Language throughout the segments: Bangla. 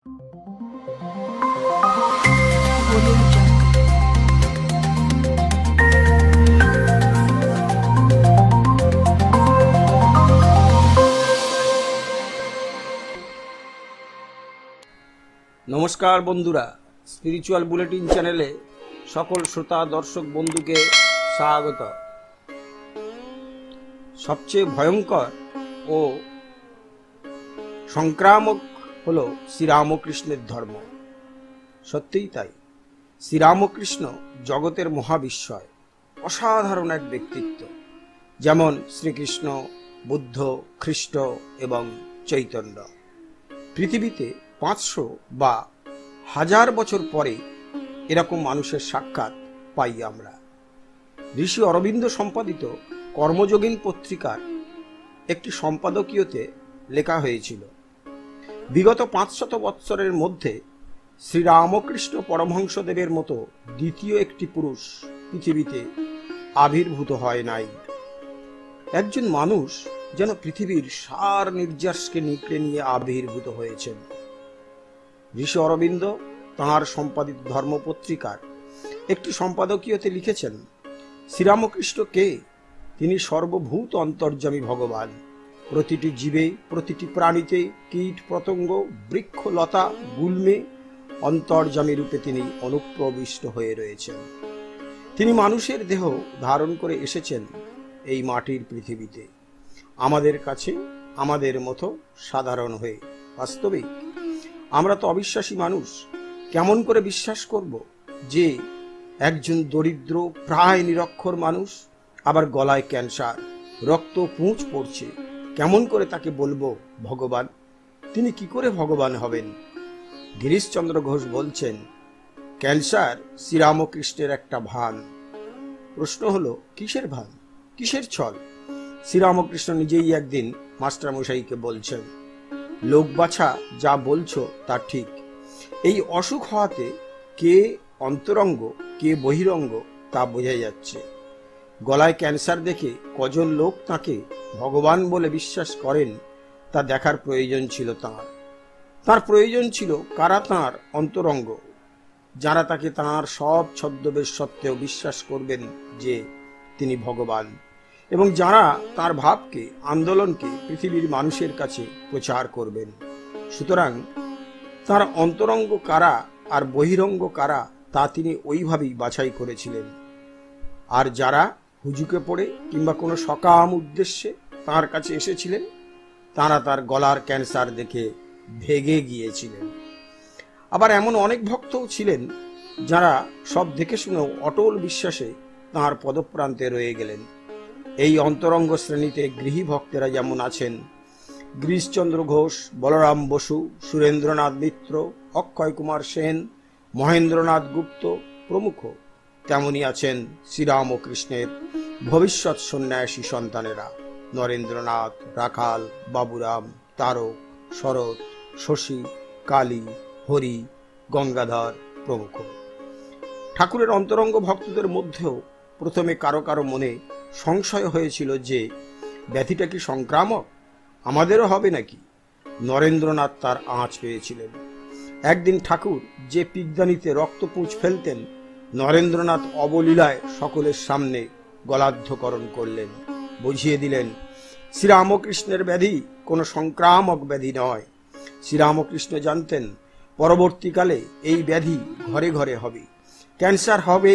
নমস্কার বন্ধুরা, স্পিরিচুয়াল বুলেটিন চ্যানেলে সকল শ্রোতা দর্শক বন্ধুকে স্বাগত। সবচেয়ে ভয়ঙ্কর ও সংক্রামক হলো শ্রীরামকৃষ্ণের ধর্ম। সত্যিই তাই। শ্রীরামকৃষ্ণ জগতের মহাবিস্ময়, অসাধারণ এক ব্যক্তিত্ব। যেমন শ্রীকৃষ্ণ, বুদ্ধ, খ্রিস্ট এবং চৈতন্য। পৃথিবীতে 500 বা 1000 বছর পরে এরকম মানুষের সাক্ষাৎ পাই আমরা। ঋষি অরবিন্দ সম্পাদিত কর্মযোগিনী পত্রিকার একটি সম্পাদকীয়তে লেখা হয়েছিল, বিগত 500 বৎসরের মধ্যে শ্রীরামকৃষ্ণ পরমহংসদেবের মতো দ্বিতীয় একটি পুরুষ পৃথিবীতে আবির্ভূত হয় নাই। একজন মানুষ যেন পৃথিবীর সার নির্যাসকে নিকড়ে নিয়ে আবির্ভূত হয়েছেন। ঋষি অরবিন্দ তাঁর সম্পাদিত ধর্মপত্রিকার একটি সম্পাদকীয়তে লিখেছেন, শ্রীরামকৃষ্ণ কে? তিনি সর্বভূত অন্তর্যামী ভগবান। প্রতিটি জীবে, প্রতিটি প্রাণীতে, কীট পতঙ্গ, বৃক্ষ লতা, গুল্মে অন্তর্যামী রূপে তিনি অনুপ্রবিষ্ট হয়ে রয়েছেন। তিনি মানুষের দেহ ধারণ করে এসেছেন এই মাটির পৃথিবীতে, আমাদের কাছে আমাদের মতো সাধারণ হয়ে। বাস্তবিক আমরা তো অবিশ্বাসী মানুষ। কেমন করে বিশ্বাস করব যে একজন দরিদ্র প্রায় নিরক্ষর মানুষ, আবার গলায় ক্যান্সার, রক্ত পুঁজ পড়ছে, কেমন করে তাকে বলবো ভগবান? তিনি কি করে ভগবান হবেন? গিরিশচন্দ্র ঘোষ বলছেন, ক্যান্সার শ্রীরামকৃষ্ণের একটা ভান। প্রশ্ন হলো, কিসের ভান, কিসের ছল? শ্রীরামকৃষ্ণ নিজেই একদিন মাস্টারমশাইকে বলছেন, লোক বাছা যা বলছো তা ঠিক। এই অসুখ হওয়াতে কে অন্তরঙ্গ কে বহিরঙ্গ তা বোঝা যাচ্ছে। গলায় ক্যান্সার দেখে কজন লোক তাকে ভগবান বলে বিশ্বাস করেন তা দেখার প্রয়োজন ছিল তাঁর। তার প্রয়োজন ছিল কারা তাঁর অন্তরঙ্গ, যারা তাকে তাঁর সব ছদ্মবেশ সত্ত্বেও বিশ্বাস করবেন যে তিনি ভগবান, এবং যারা তার ভাবকে, আন্দোলনকে পৃথিবীর মানুষের কাছে প্রচার করবেন। সুতরাং তার অন্তরঙ্গ কারা আর বহিরঙ্গ কারা তা তিনি ওইভাবেই বাছাই করেছিলেন। আর যারা হুজুকে পড়ে কিংবা কোনো সকাম উদ্দেশ্যে তার কাছে এসেছিলেন, তারা তার গলার ক্যান্সার দেখে ভেগে গিয়েছিলেন। আবার এমন অনেক ভক্তও ছিলেন যারা সব দেখে শুনেও অটল বিশ্বাসে তাঁর পদপ্রান্তে রয়ে গেলেন। এই অন্তরঙ্গ শ্রেণীতে গৃহী ভক্তেরা যেমন আছেন গিরিশচন্দ্র ঘোষ, বলরাম বসু, সুরেন্দ্রনাথ মিত্র, অক্ষয় কুমার সেন, মহেন্দ্রনাথ গুপ্ত প্রমুখ, তেমনি আছেন শ্রীরামকৃষ্ণের ভবিষ্যৎ সন্ন্যাসী সন্তানেরা, নরেন্দ্রনাথ, রাখাল, বাবুরাম, তারক, শরৎ, শশী, কালী, হরি, গঙ্গাধর প্রমুখ। ঠাকুরের অন্তরঙ্গ ভক্তদের মধ্যেও প্রথমে কারো কারো মনে সংশয় হয়েছিল যে ব্যাধিটা কি সংক্রামক, আমাদেরও হবে নাকি। নরেন্দ্রনাথ তার আঁচ পেয়েছিলেন। একদিন ঠাকুর যে পিগদানিতে রক্তপুঁজ ফেলতেন, নরেন্দ্রনাথ অবলীলায় সকলের সামনে গলাধ্যকরণ করলেন, বুঝিয়ে দিলেন শ্রীরামকৃষ্ণের ব্যাধি কোনো সংক্রামক ব্যাধি নয়। শ্রীরামকৃষ্ণ জানতেন পরবর্তীকালে এই ব্যাধি ঘরে ঘরে হবে। ক্যান্সার হবে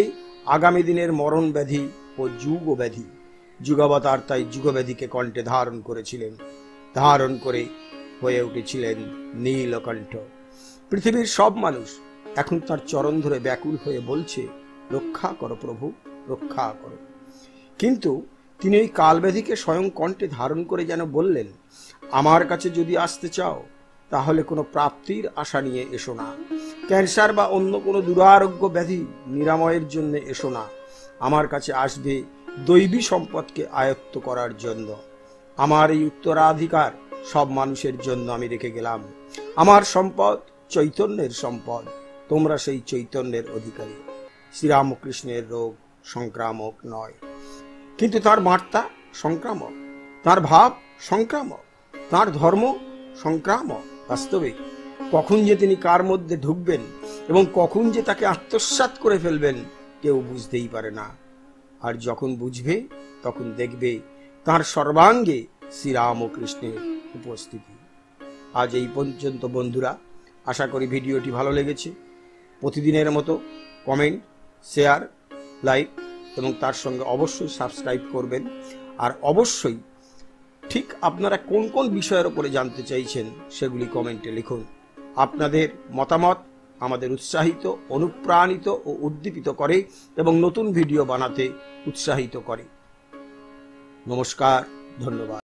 আগামী দিনের মরণ ব্যাধি ও যুগ ব্যাধি। যুগাবতার তাই যুগব্যাধিকে কণ্ঠে ধারণ করেছিলেন, ধারণ করে হয়ে উঠেছিলেন নীলকণ্ঠ। পৃথিবীর সব মানুষ এখন তার চরণ ধরে ব্যাকুল হয়ে বলছে, রক্ষা করো প্রভু, রক্ষা করো। কিন্তু তিনি ওই কালব্যাধিকে স্বয়ং কণ্ঠে ধারণ করে যেন বললেন, আমার কাছে যদি আসতে চাও তাহলে কোনো প্রাপ্তির আশা নিয়ে এসো না। ক্যান্সার বা অন্য কোনো দুরারোগ্য ব্যাধি নিরাময়ের জন্য এসো না। আমার কাছে আসবে দৈবী সম্পদকে আয়ত্ত করার জন্য। আমার এই উত্তরাধিকার সব মানুষের জন্য আমি রেখে গেলাম। আমার সম্পদ চৈতন্যের সম্পদ, তোমরা সেই চৈতন্যের অধিকারী। শ্রীরামকৃষ্ণের রোগ সংক্রামক নয়, কিন্তু তার বার্তা সংক্রামক, তার ভাব সংক্রামক, তার ধর্ম সংক্রামক। বাস্তবিক কখন যে তিনি কার মধ্যে ঢুকবেন এবং কখন যে তাকে আত্মসাৎ করে ফেলবেন কেউ বুঝতেই পারে না। আর যখন বুঝবে তখন দেখবে তার সর্বাঙ্গে শ্রীরাম ও কৃষ্ণের উপস্থিতি। আজ এই পর্যন্ত বন্ধুরা, আশা করি ভিডিওটি ভালো লেগেছে। প্রতিদিনের মতো কমেন্ট, শেয়ার, লাইক এবং তার সঙ্গে অবশ্যই সাবস্ক্রাইব করবেন। আর অবশ্যই ঠিক আপনারা কোন কোন বিষয়ের উপরে জানতে চাইছেন সেগুলি কমেন্টে লিখুন। আপনাদের মতামত আমাদের উৎসাহিত, অনুপ্রাণিত ও উদ্দীপিত করে এবং নতুন ভিডিও বানাতে উৎসাহিত করে। নমস্কার, ধন্যবাদ।